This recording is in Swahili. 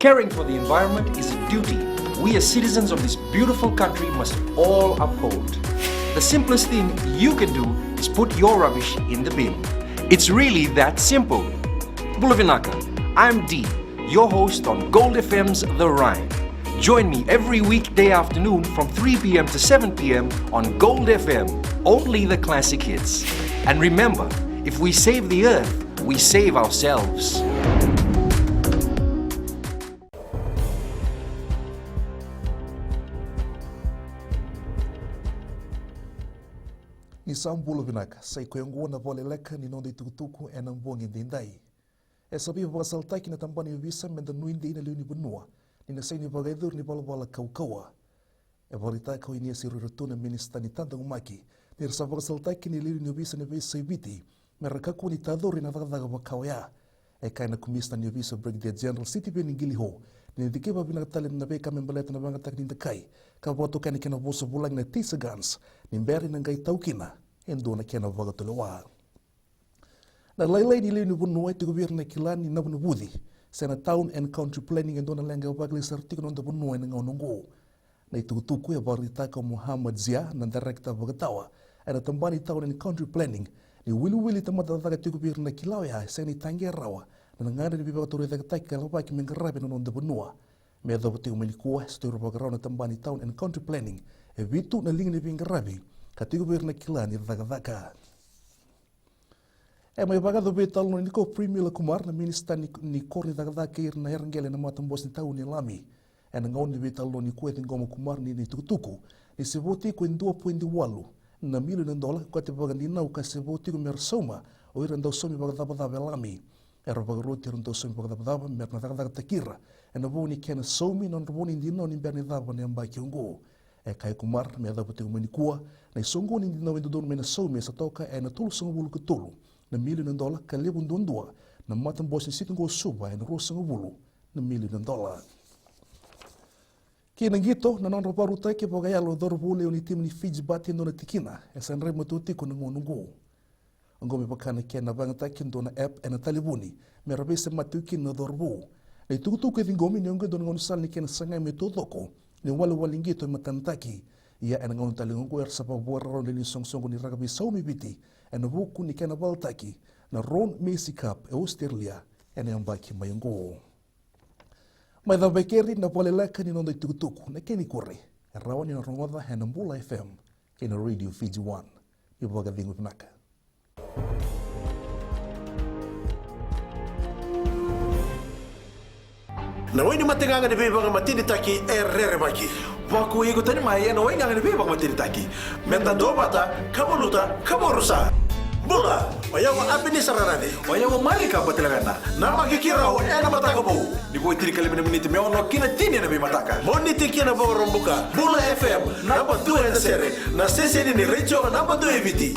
Caring for the environment is a duty we as citizens of this beautiful country must all uphold. The simplest thing you can do is put your rubbish in the bin. It's really that simple. Bulavinaka, I'm Dee, your host on Gold FM's The Rhyme. Join me every weekday afternoon from 3 p.m. to 7 p.m. on Gold FM, only the classic hits. And remember, if we save the earth, we save ourselves. Ni sambulo vinaka, sai kuenguo na Vakaleleka ni nondi tukutuku e nambongi ndindai. E sabi Vakaleleka na tambani visa menda nuindi ina liuni benua, ni na saini Vakaleleka ni balabala kaukawa. E Vakaleleka ini asirurutuna ministani tanda umaki, ni rasa Vakaleleka ni liuni visa ni visa ibiti, merakaku ni tadori na Vakaleleka wakawaya. E kaina kumista ni visa Brigadier General City Beningili ho, ni dikiba binatali na beka membaleta na bangatak nindakai, kawato kani kena voso bulang na tisagans, ni mberi na ngai taukina, endo na kena Vakaleleka. Na lailai ni liuni bunua iti governa kilani na bunubudi, sena Town and Country Planning endo na lenga wabagli sartiko nonda bunua na ngaunungu. Na itukutuku ya Vakaleleka Muhammad Zia na director Vakaleleka, na tambani Town and Country Planning, ni wili tamata daga iti governa kilao ya sena itangia rawa, na ngada ni bibaga turu daga taika kalabaki mengarabi na nonda bunua. Mea dhabati umelikuwa stori Vakaleleka na tambani Town and Country Planning, e vitu na lingi ni bingarabi, kati governa kilani daga. E mai bagado betal no niko Premier Kumar na minista ni kori daga ir na herngele na matambos ni tau ni lami. E na ngauni betal no ni kuetin goma Kumar ni tukutuku. Ni seboti ko indua $2.8 na million kwa te baga ni nau ka seboti ko mersoma o irandau somi baga dabada lami. E ro baga roti irandau somi baga dabada mer na daga takira. E na boni kena somi na boni ndino ni berni daba ni amba kiongo. E kai Kumar me dhabati ko menikua na isongo ni ndino vendodon me na somi sa toka e na tulu songo bulu kutulu. Na $1 million ka lebun dondua na matan bos ni situng go suba en rosa ngubulu na $1 million. Kina ngito na non roparu take pogayalo dorbule uni tim ni Fiji bati no na tikina esan re matuti ko ngonungo. Ngome bakana kena bang takin do na app en talibuni me rabese matuki no dorbu. Na tukutuku ngomi ni don ngon sal ni kena sanga metodoko ni walu walingito matantaki ia en ngon talingo er sapa borro ni songsongo ni ragabi saumi biti. En buku ni kena baltaki na Ron Messi Cup e Australia en ambaki mayango. Mai da bekeri na Vakaleleka ni nondo tukutuku na keni kore. E rawani na rongoda en Mbula FM kena Radio Fiji 1. Ibaga vingu vinaka. Na wini matenganga ni bebanga matini taki errere baki. Waku igu tani maya na wini ni bebanga matini taki. Menta dobata kabaluta kaborusa. Bula, wayago abini sararade. Wayago malika batelagana. Nama kikira o ena mataka bo. Ni boy tiri kalimina miniti me ono kina tini na bimataka. Moni tikina bo rombuka. Bula FM number 2 en sere. Na sese ni recho number 2 eviti.